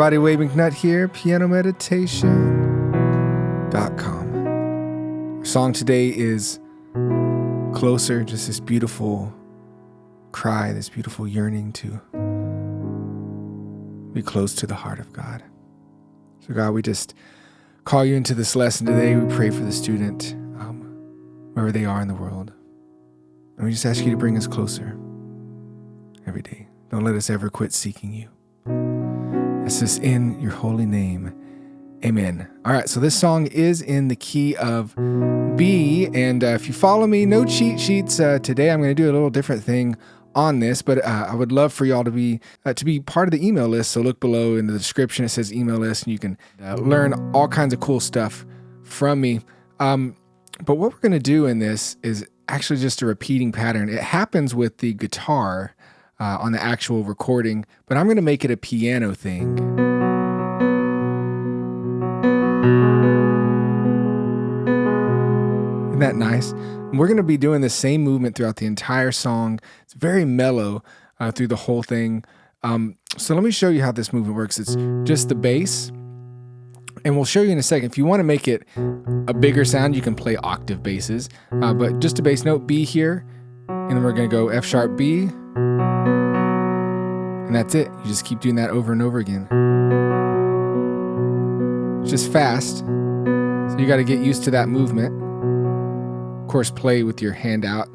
everybody, Wade McNutt here, pianomeditation.com. Our song today is Closer, just this beautiful cry, this beautiful yearning to be close to the heart of God. So God, we just call you into this lesson today. We pray for the student, wherever they are in the world. And we just ask you to bring us closer every day. Don't let us ever quit seeking you. This is in your holy name. Amen. All right, so this song is in the key of B, and if you follow me, no cheat sheets today. I'm going to do a little different thing on this, but I would love for y'all to be part of the email list. So look below in the description, it says email list, and you can learn all kinds of cool stuff from me. But what we're going to do in this is actually just a repeating pattern. It happens with the guitar on the actual recording, but I'm going to make it a piano thing. Isn't that nice? And we're going to be doing the same movement throughout the entire song. It's very mellow through the whole thing. So let me show you how this movement works. It's just the bass, and we'll show you in a second. If you want to make it a bigger sound, you can play octave basses, but just a bass note, B here, and then we're going to go F sharp, B, and that's it. You just keep doing that over and over again. It's just fast, so you got to get used to that movement. Of course, play with your hand out,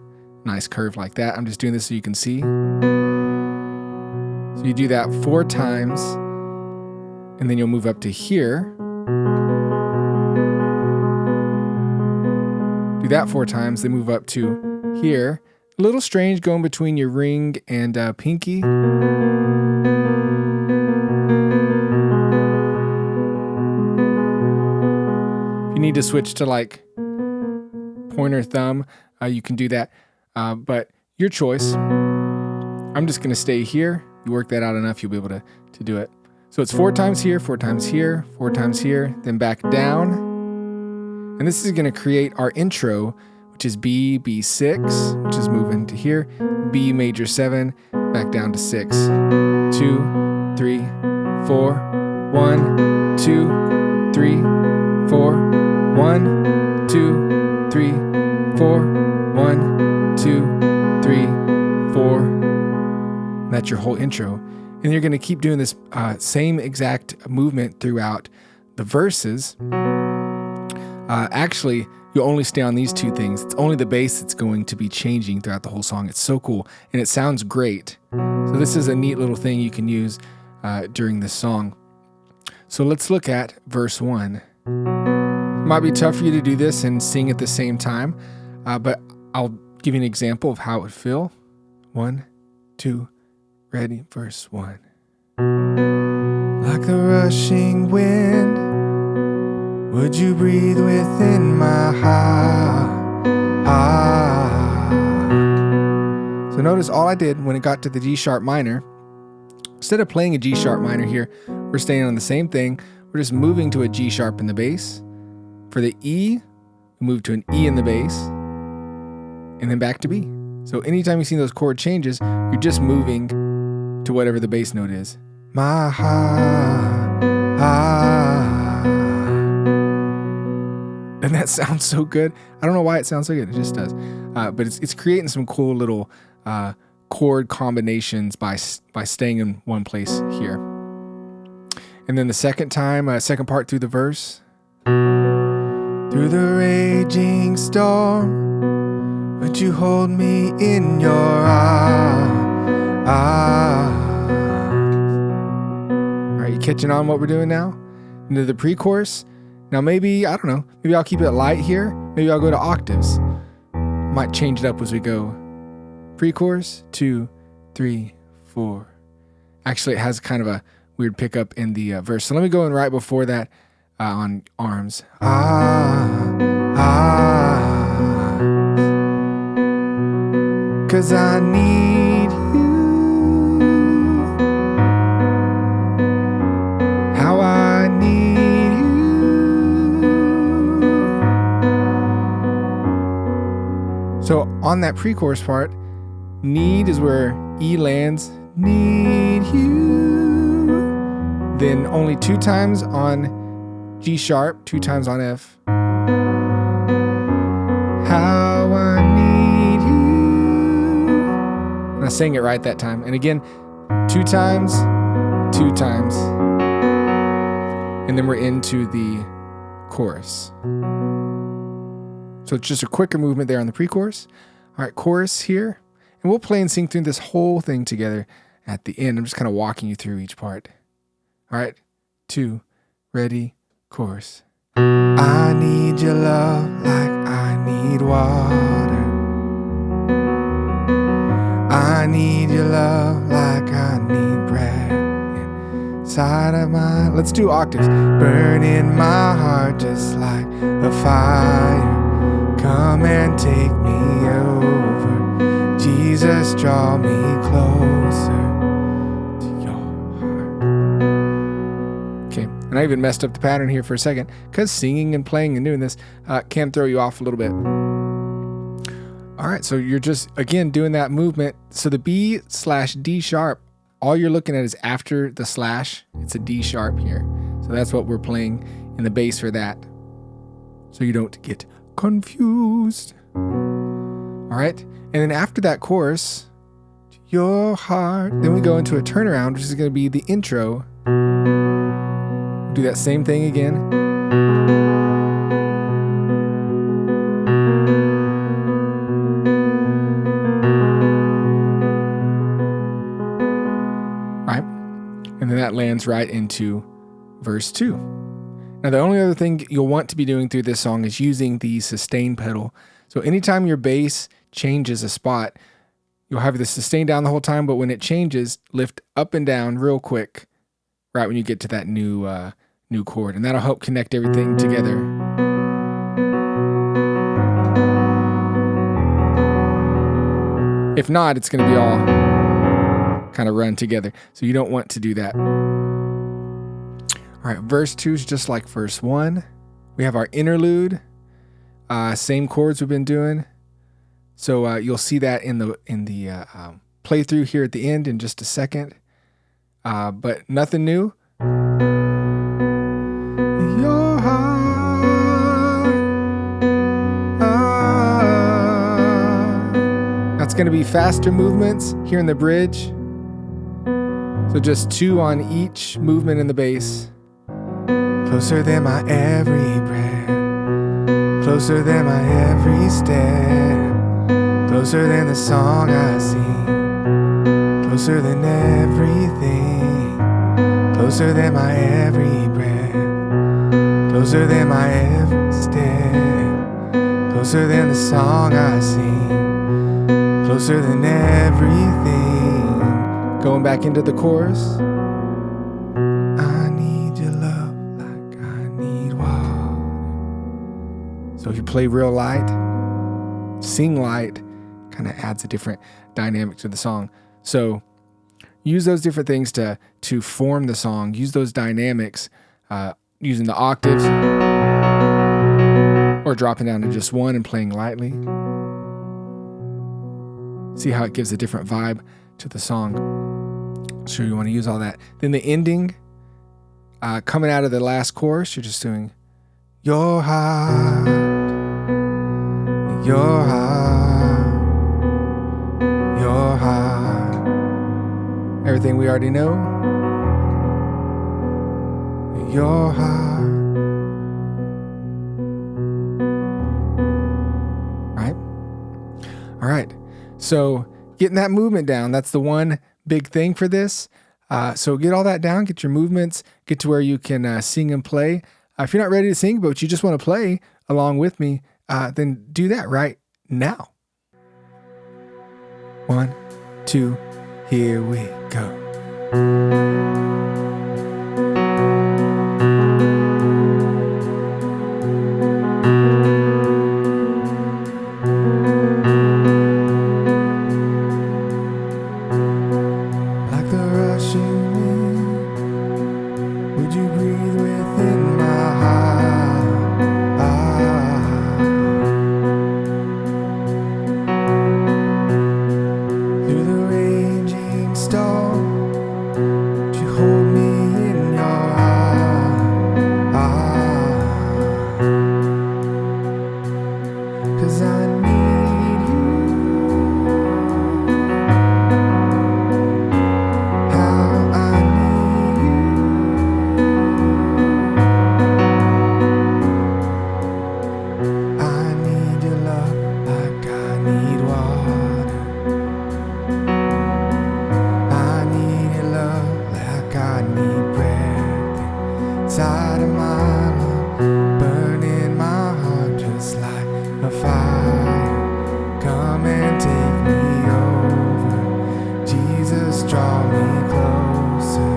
nice curve like that. I'm just doing this so you can see. So you do that 4 times, and then you'll move up to here. Do that 4 times, then move up to here. A little strange going between your ring and pinky. If you need to switch to like pointer thumb, you can do that, but your choice. I'm just going to stay here. You work that out enough, you'll be able to do it. So it's 4 times here, 4 times here, 4 times here, then back down. And this is going to create our intro, which is B, B6, which is moving to here, B major 7, back down to 6, 2, 3, 4, 1, 2, 3, 4, 1, 2, 3, 4, 1, 2, 3, 4. And that's your whole intro. And you're going to keep doing this same exact movement throughout the verses. Actually, you'll only stay on these 2 things. It's only the bass that's going to be changing throughout the whole song. It's so cool, and it sounds great. So this is a neat little thing you can use during this song. So let's look at verse 1. It might be tough for you to do this and sing at the same time, but I'll give you an example of how it would feel. 1, 2, ready, verse 1. Like the rushing wind, would you breathe within my heart? So notice all I did when it got to the G sharp minor, instead of playing a G sharp minor here, we're staying on the same thing. We're just moving to a G sharp in the bass. For the E, we move to an E in the bass, and then back to B. So anytime you see those chord changes, you're just moving to whatever the bass note is. My heart, and that sounds so good. I don't know why it sounds so good. It just does. But it's creating some cool little chord combinations by staying in one place here. And then the second time, second part through the verse. Through the raging storm, would you hold me in your arms? Are you catching on what we're doing now? Into the pre-chorus. Now maybe, I don't know, maybe I'll keep it light here. Maybe I'll go to octaves. Might change it up as we go. Pre-chorus, 2, 3, 4. Actually, it has kind of a weird pickup in the verse. So let me go in right before that on arms. Cause I need you. How I need you. So on that pre-chorus part, need is where E lands. Need you. then only 2 times on G sharp, 2 times on F. How I need you. And I sang it right that time. And again, 2 times, 2 times. And then we're into the chorus. So it's just a quicker movement there on the pre-chorus. All right, chorus here. And we'll play and sing through this whole thing together at the end. I'm just kind of walking you through each part. All right, 2, ready, chorus. I need your love like I need water. I need your love like I need breath inside of my... Let's do octaves. Burn in my heart just like a fire. Come and take me over. Jesus, draw me closer to your heart. Okay, and I even messed up the pattern here for a second because singing and playing and doing this can throw you off a little bit. All right, so you're just, again, doing that movement. So the B/D sharp, all you're looking at is after the slash. It's a D sharp here. So that's what we're playing in the bass for that. So you don't get confused. All right, and then after that chorus, your heart, then we go into a turnaround, which is going to be the intro. Do that same thing again. Right, and then that lands right into verse 2. Now, the only other thing you'll want to be doing through this song is using the sustain pedal. So anytime your bass changes a spot, you'll have the sustain down the whole time, but when it changes, lift up and down real quick, right when you get to that new chord, and that'll help connect everything together. If not, it's going to be all kind of run together, so you don't want to do that. All right, verse 2 is just like verse 1. We have our interlude, same chords we've been doing. So you'll see that in the playthrough here at the end in just a second. But nothing new. Your heart. That's going to be faster movements here in the bridge. So just 2 on each movement in the bass. Closer than my every breath, closer than my every step, closer than the song I sing, closer than everything, closer than my every breath, closer than my every step, closer than the song I sing, closer than everything. Going back into the chorus. So if you play real light, sing light, kind of adds a different dynamic to the song. So use those different things to form the song. Use those dynamics using the octaves or dropping down to just 1 and playing lightly. See how it gives a different vibe to the song. So you want to use all that. Then the ending, coming out of the last chorus, you're just doing your heart, your heart, your heart. Everything we already know. Your heart. Right? All right. So getting that movement down, that's the one big thing for this. So get all that down, get your movements, get to where you can sing and play. If you're not ready to sing, but you just want to play along with me, then do that right now. 1, 2, here we go. Like the rushing wind, would you breathe within my heart? Through the raging storm, would you hold 'cause I need you. How I need you. I need your love like I need water. I need your love like I need breath inside of my lungs, burning my heart just like a fire. Come and take me over, Jesus, draw me closer.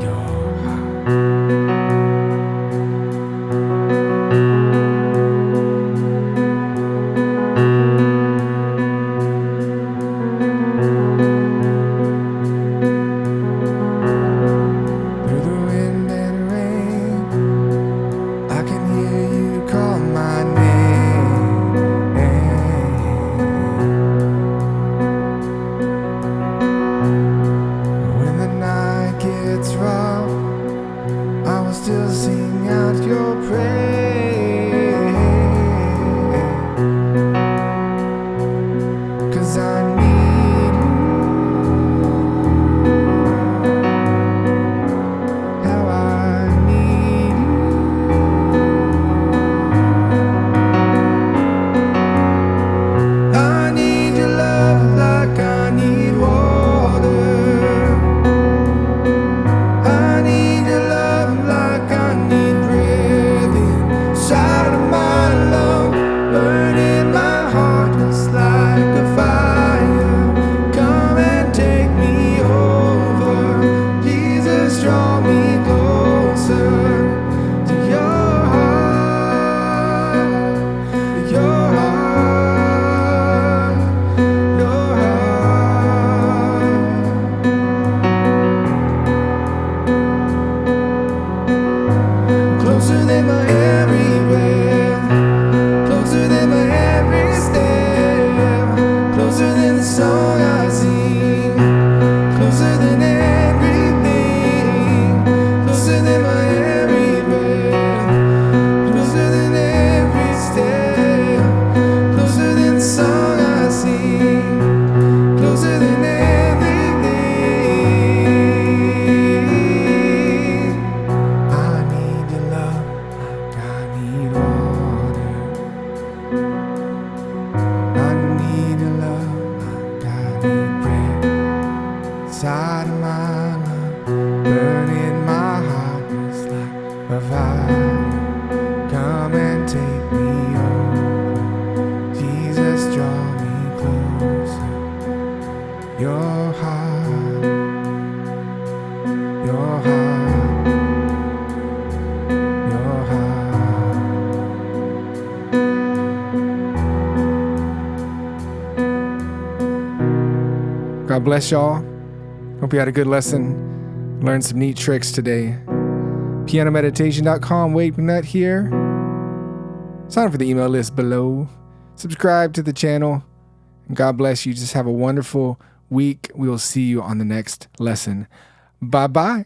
Your heart. Through the wind and rain, I can hear you call my name. When the night gets rough, I will still sing out your praise. 'Cause I need you. How I need you. I need your love like I need water. I need your love like I need breath inside of my lungs, burning my heart just like a fire. Come and take me over, Jesus, draw me closer to your heart, your heart, your heart. Closer than my every breath, closer than my every step, closer than the song I sing, closer than everything, closer than my every breath, closer than every step, closer than the song I sing, closer than everything. I need your love like I need water. I need your love like I need breath inside of my lungs, burning my heart just like a fire. Come and take me over, Jesus, draw me closer. Your heart, your heart, your heart. God bless y'all. Hope you had a good lesson. Learned some neat tricks today. PianoMeditation.com. Wade McNutt here. Sign up for the email list below. Subscribe to the channel. And God bless you. Just have a wonderful week. We will see you on the next lesson. Bye-bye.